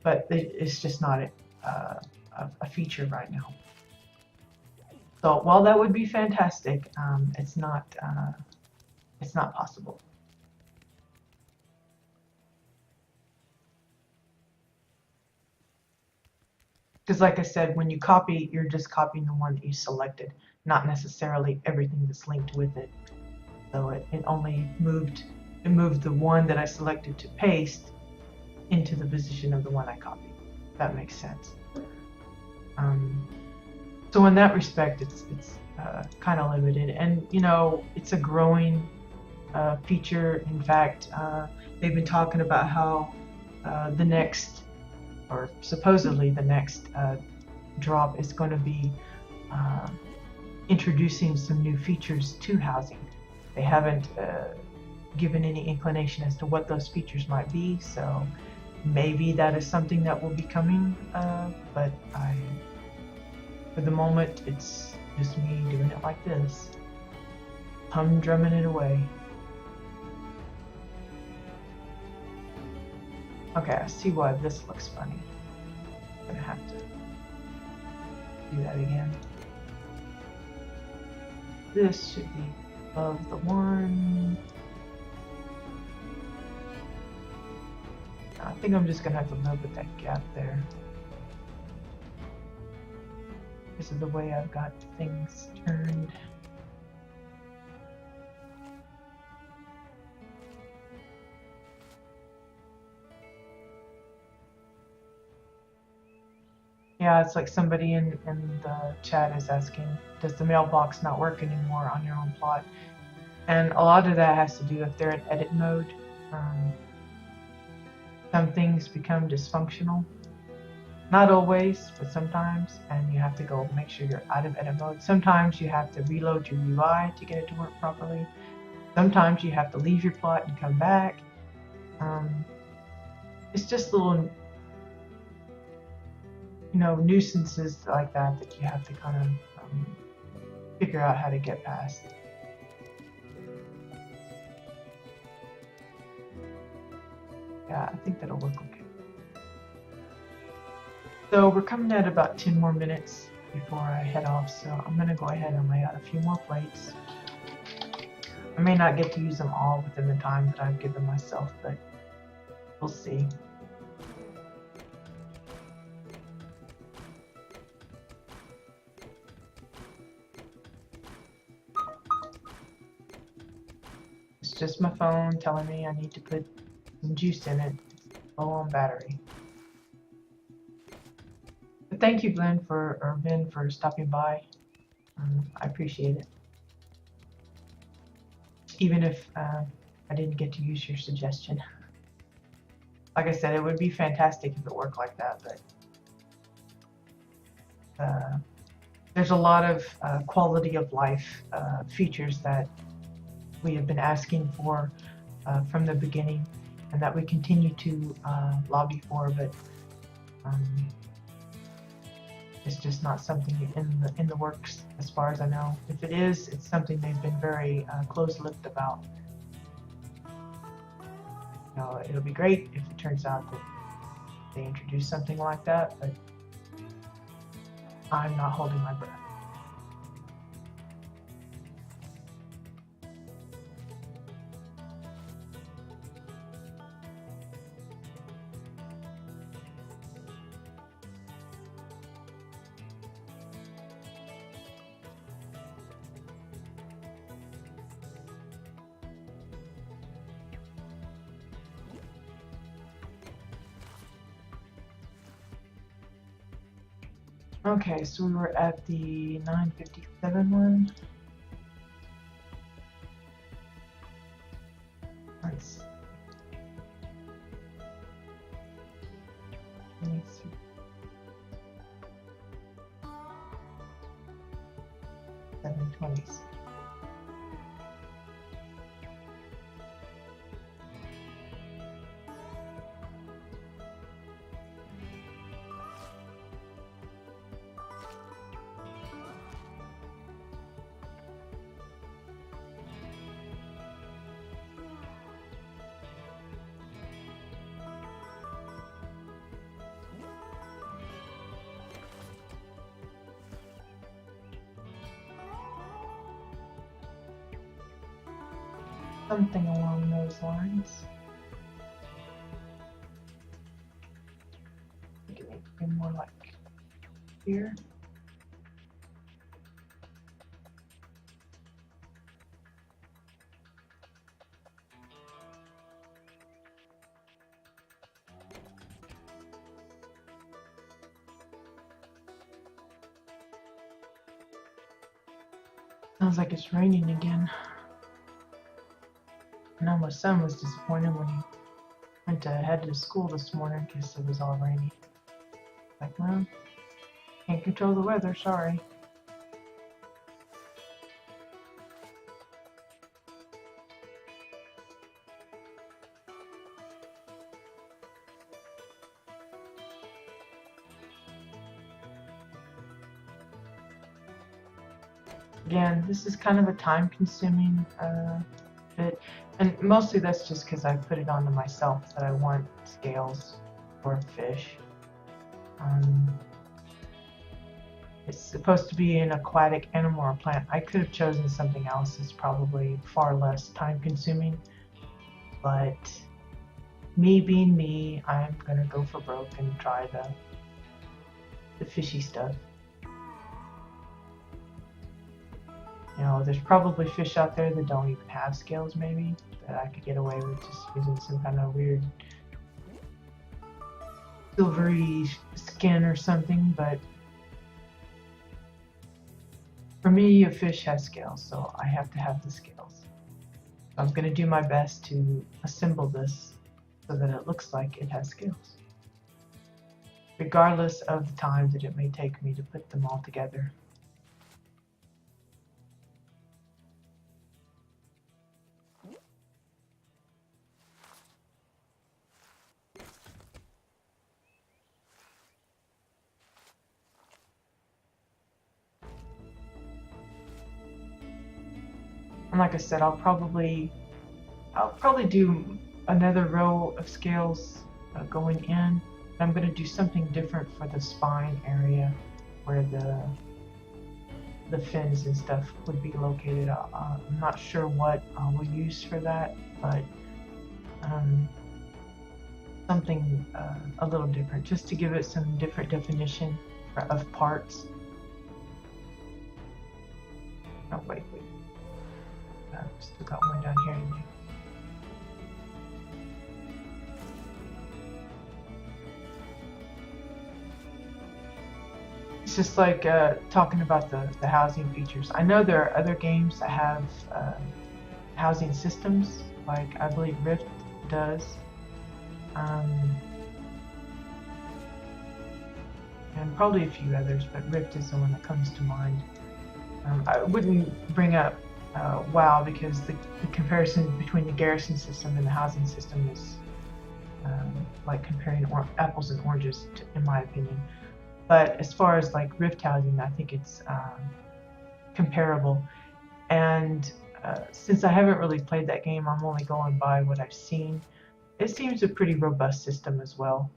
But it's just not a feature right now. So while that would be fantastic, it's not possible. Because like I said, when you copy, you're just copying the one that you selected, not necessarily everything that's linked with it. So it only moved the one that I selected to paste into the position of the one I copied. If that makes sense. So in that respect, it's kind of limited, and you know, it's a growing feature. In fact, they've been talking about how the next, or supposedly the next drop is going to be introducing some new features to housing. They haven't given any inclination as to what those features might be, so maybe that is something that will be coming, but for the moment, it's just me doing it like this, humdrumming it away. Okay, I see why this looks funny. I'm gonna have to do that again. This should be above the one. I think I'm just gonna have to live with that gap there. This is the way I've got things turned. Yeah, it's like somebody in the chat is asking, does the mailbox not work anymore on your own plot? And a lot of that has to do if they're in edit mode. Some things become dysfunctional. Not always, but sometimes, and you have to go make sure you're out of edit mode. Sometimes you have to reload your UI to get it to work properly. Sometimes you have to leave your plot and come back. It's just little, you know, nuisances like that that you have to kind of figure out how to get past. Yeah, I think that'll work okay. So we're coming at about 10 more minutes before I head off, so I'm going to go ahead and lay out a few more plates. I may not get to use them all within the time that I've given myself, but we'll see. It's just my phone telling me I need to put some juice in it. It's low on battery. But thank you, Vin, for stopping by. I appreciate it. Even if I didn't get to use your suggestion. Like I said, it would be fantastic if it worked like that, but there's a lot of quality of life features that we have been asking for from the beginning, and that we continue to lobby for, but it's just not something in the works as far as I know. If it is, it's something they've been very close-lipped about. You know, it'll be great if it turns out that they introduce something like that, but I'm not holding my breath. Okay, so we were at the 957 one. Let's see. Let me see. 720s. Something along those lines. I think it needs to be more like here. Sounds like it's raining again. I know my son was disappointed when he went to head to school this morning because it was all rainy. Like, well, can't control the weather, sorry. Again, this is kind of a time-consuming bit, and mostly that's just because I put it onto myself that I want scales for fish. It's supposed to be an aquatic animal or plant. I could have chosen something else that's probably far less time-consuming, but me being me, I'm gonna go for broke and try the fishy stuff. You know, there's probably fish out there that don't even have scales, maybe, that I could get away with just using some kind of weird silvery skin or something, but for me, a fish has scales, so I have to have the scales. I'm going to do my best to assemble this so that it looks like it has scales, regardless of the time that it may take me to put them all together. And like I said, I'll probably do another row of scales going in. I'm going to do something different for the spine area where the fins and stuff would be located. I'm not sure what I will use for that, but something a little different, just to give it some different definition of parts. Oh, wait. Still got one down here. It's just like talking about the housing features. I know there are other games that have housing systems, like I believe Rift does. And probably a few others, but Rift is the one that comes to mind. I wouldn't bring up WoW because the comparison between the garrison system and the housing system is like comparing apples and oranges, in my opinion. But as far as like Rift housing, I think it's comparable. And since I haven't really played that game, I'm only going by what I've seen. It seems a pretty robust system as well.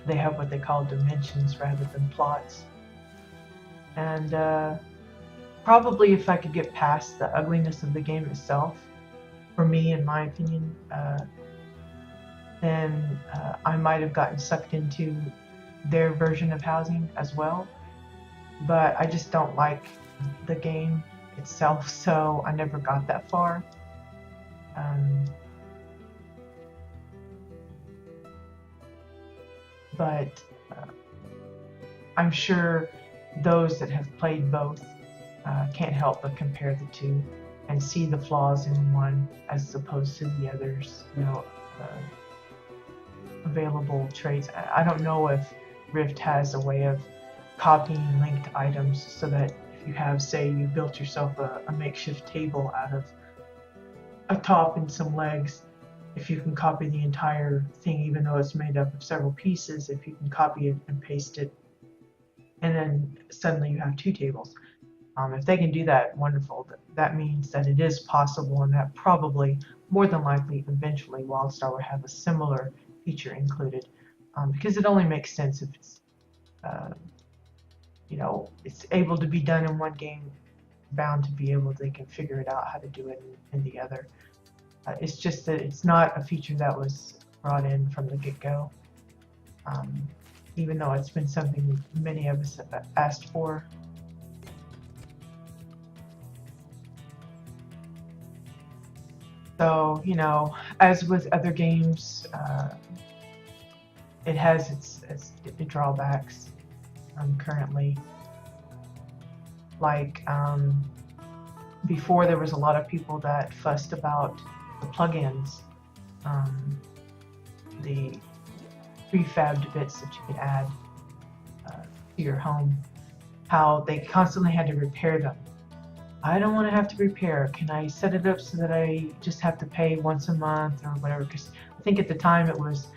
They have what they call dimensions rather than plots. And probably if I could get past the ugliness of the game itself, for me, in my opinion, then I might have gotten sucked into their version of housing as well. But I just don't like the game itself, so I never got that far. But I'm sure those that have played both can't help but compare the two and see the flaws in one as opposed to the others, available traits. I don't know if Rift has a way of copying linked items so that If you have, say, you built yourself a makeshift table out of a top and some legs, if you can copy the entire thing, even though it's made up of several pieces, if you can copy it and paste it, and then suddenly you have two tables. If they can do that, wonderful. That means that it is possible, and that probably, more than likely, eventually WildStar will have a similar feature included, because it only makes sense if it's, it's able to be done in one game, bound to be able, they can figure it out how to do it in the other. It's just that it's not a feature that was brought in from the get-go, even though it's been something many of us have asked for. So, as with other games, it has its drawbacks currently. Like, before there was a lot of people that fussed about the plugins, the prefabbed bits that you could add to your home, how they constantly had to repair them. I don't want to have to repair. Can I set it up so that I just have to pay once a month or whatever? Because I think at the time it was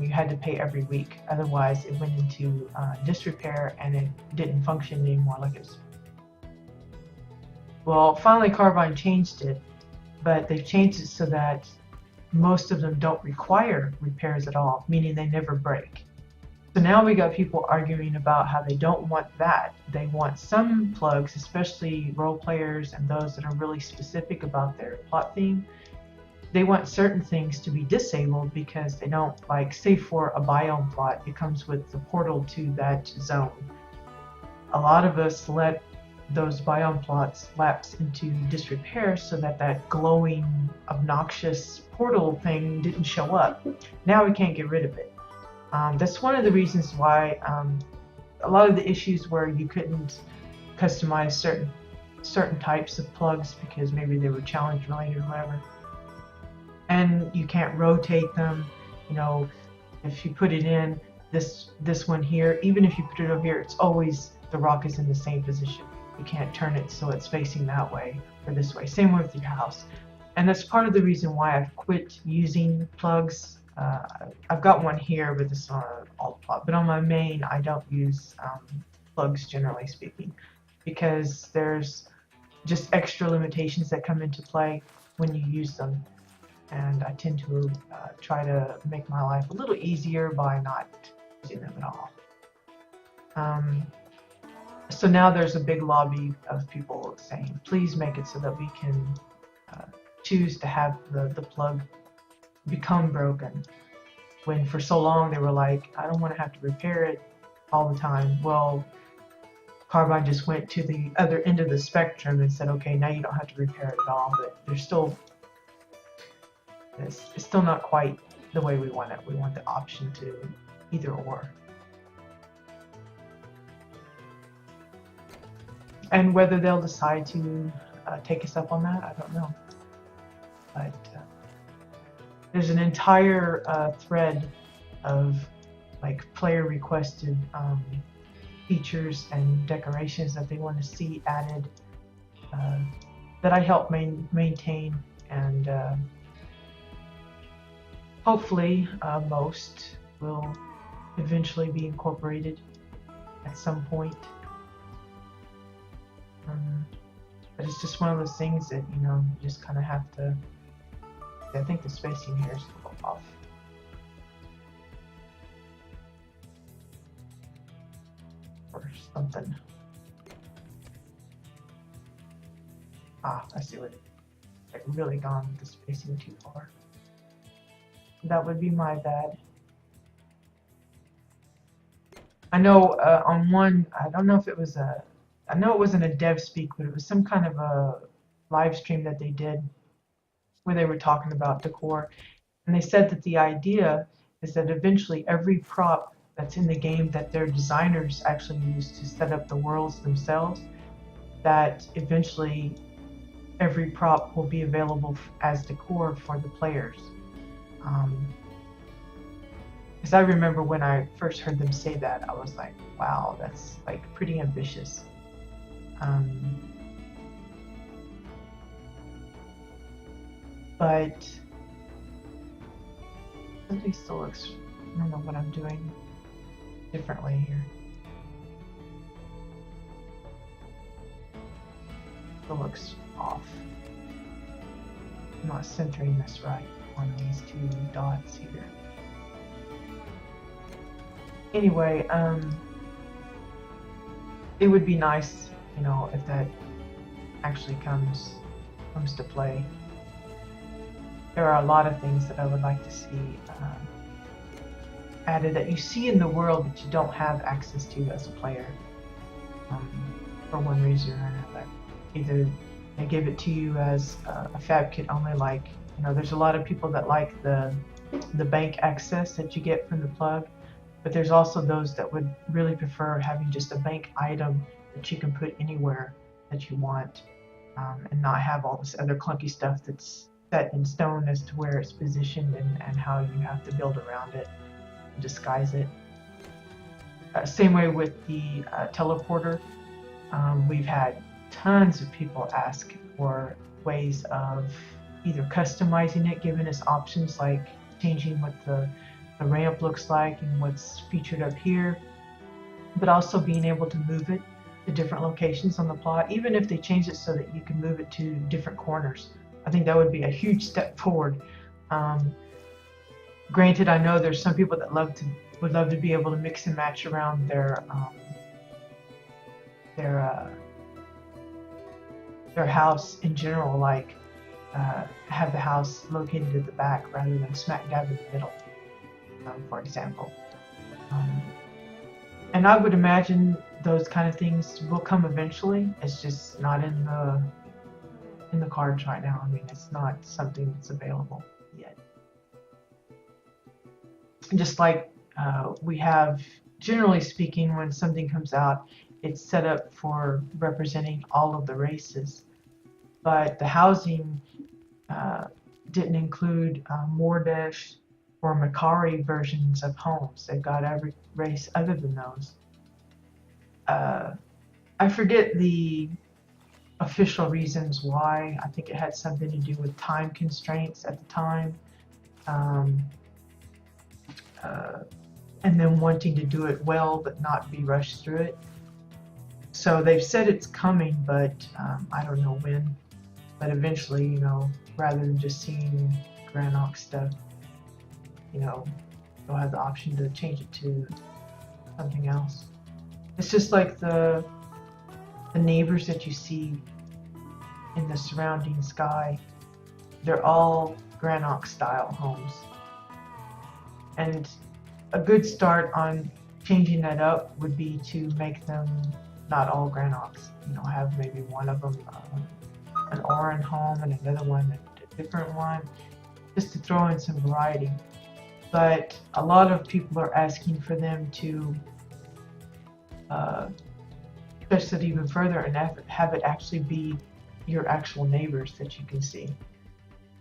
you had to pay every week. Otherwise, it went into disrepair and it didn't function anymore like it was. Well, finally Carbine changed it, but they've changed it so that most of them don't require repairs at all, meaning they never break. So now we got people arguing about how they don't want that. They want some plugs, especially role players and those that are really specific about their plot theme. They want certain things to be disabled because they don't, like, say for a biome plot, it comes with the portal to that zone. A lot of us let those biome plots lapse into disrepair so that that glowing, obnoxious portal thing didn't show up. Now we can't get rid of it. That's one of the reasons why a lot of the issues where you couldn't customize certain types of plugs because maybe they were challenge related or whatever, and you can't rotate them. If you put it in this one here, even if you put it over here, it's always the rock is in the same position. You can't turn it so it's facing that way or this way. Same with your house, and that's part of the reason why I've quit using plugs. I've got one here with this alt plot, but on my main I don't use plugs generally speaking, because there's just extra limitations that come into play when you use them, and I tend to try to make my life a little easier by not using them at all. So now there's a big lobby of people saying, please make it so that we can choose to have the plug become broken, when for so long they were like, I don't want to have to repair it all the time. Well, Carbine just went to the other end of the spectrum and said, okay, now you don't have to repair it at all, but there's still, it's still not quite the way we want it. We want the option to either or. And whether they'll decide to take us up on that, I don't know. But there's an entire thread of like player requested features and decorations that they want to see added that I help maintain, and hopefully most will eventually be incorporated at some point. But it's just one of those things that, you just kind of have to. I think the spacing here is a little off. Or something. I see what I've really gone with the spacing too far. That would be my bad. I know on one, I don't know if it was I know it wasn't a dev speak, but it was some kind of a live stream that they did where they were talking about decor, and they said that the idea is that eventually every prop that's in the game that their designers actually use to set up the worlds themselves, that eventually every prop will be available as decor for the players. Because I remember when I first heard them say that, I was like, wow, that's like pretty ambitious. But something still looks, I don't know what I'm doing differently here. It looks off. I'm not centering this right on these two dots here. Anyway, it would be nice, you know, if that actually comes to play. There are a lot of things that I would like to see added that you see in the world but you don't have access to as a player, for one reason or another. Either they give it to you as a fab kit only, like, you know, there's a lot of people that like the bank access that you get from the plug, but there's also those that would really prefer having just a bank item that you can put anywhere that you want, and not have all this other clunky stuff that's set in stone as to where it's positioned and how you have to build around it and disguise it. Same way with the teleporter. We've had tons of people ask for ways of either customizing it, giving us options like changing what the ramp looks like and what's featured up here, but also being able to move it to different locations on the plot, even if they change it so that you can move it to different corners. I think that would be a huge step forward. Granted, I know there's some people that would love to be able to mix and match around their house in general, like have the house located at the back rather than smack dab in the middle, for example. And I would imagine those kind of things will come eventually. It's just not in the cards right now. I mean, it's not something that's available yet. Just like we have, generally speaking, when something comes out, it's set up for representing all of the races. But the housing didn't include Mordesh or Makari versions of homes. They've got every race other than those. I forget the official reasons why. I think it had something to do with time constraints at the time, and then wanting to do it well but not be rushed through it. So they've said it's coming, but I don't know when. But eventually, you know, rather than just seeing Granox stuff, you know, you'll have the option to change it to something else. It's just like the neighbors that you see in the surrounding sky. They're all Granox style homes. And a good start on changing that up would be to make them not all Granox. You know, have maybe one of them an Oran home and another one a different one, just to throw in some variety. But a lot of people are asking for them to push it even further and have it actually be your actual neighbors that you can see.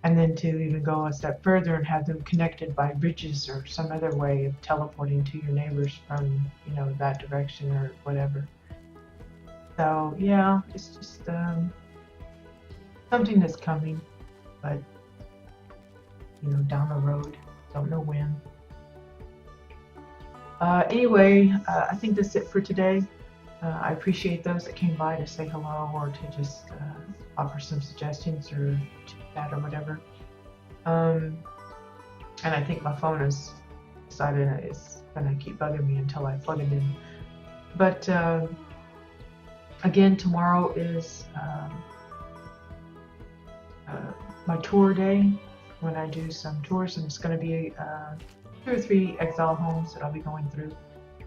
And then to even go a step further and have them connected by bridges or some other way of teleporting to your neighbors from, you know, that direction or whatever. So yeah, it's just something that's coming, but you know, down the road, don't know when. Anyway, I think that's it for today. I appreciate those that came by to say hello or to just offer some suggestions or chat or whatever. And I think my phone is decided it's gonna keep bugging me until I plug it in. But again, tomorrow is my tour day when I do some tours, and it's going to be 2 or 3 exile homes that I'll be going through.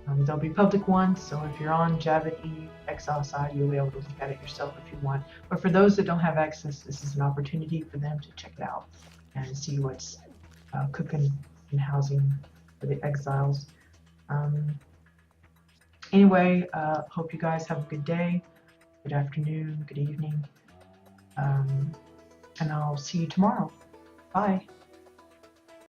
There'll be public ones, so if you're on Javid Eve exile side, you'll be able to look at it yourself if you want. But for those that don't have access, this is an opportunity for them to check it out and see what's cooking in housing for the exiles. Anyway, hope you guys have a good day, good afternoon, good evening, and I'll see you tomorrow. Bye.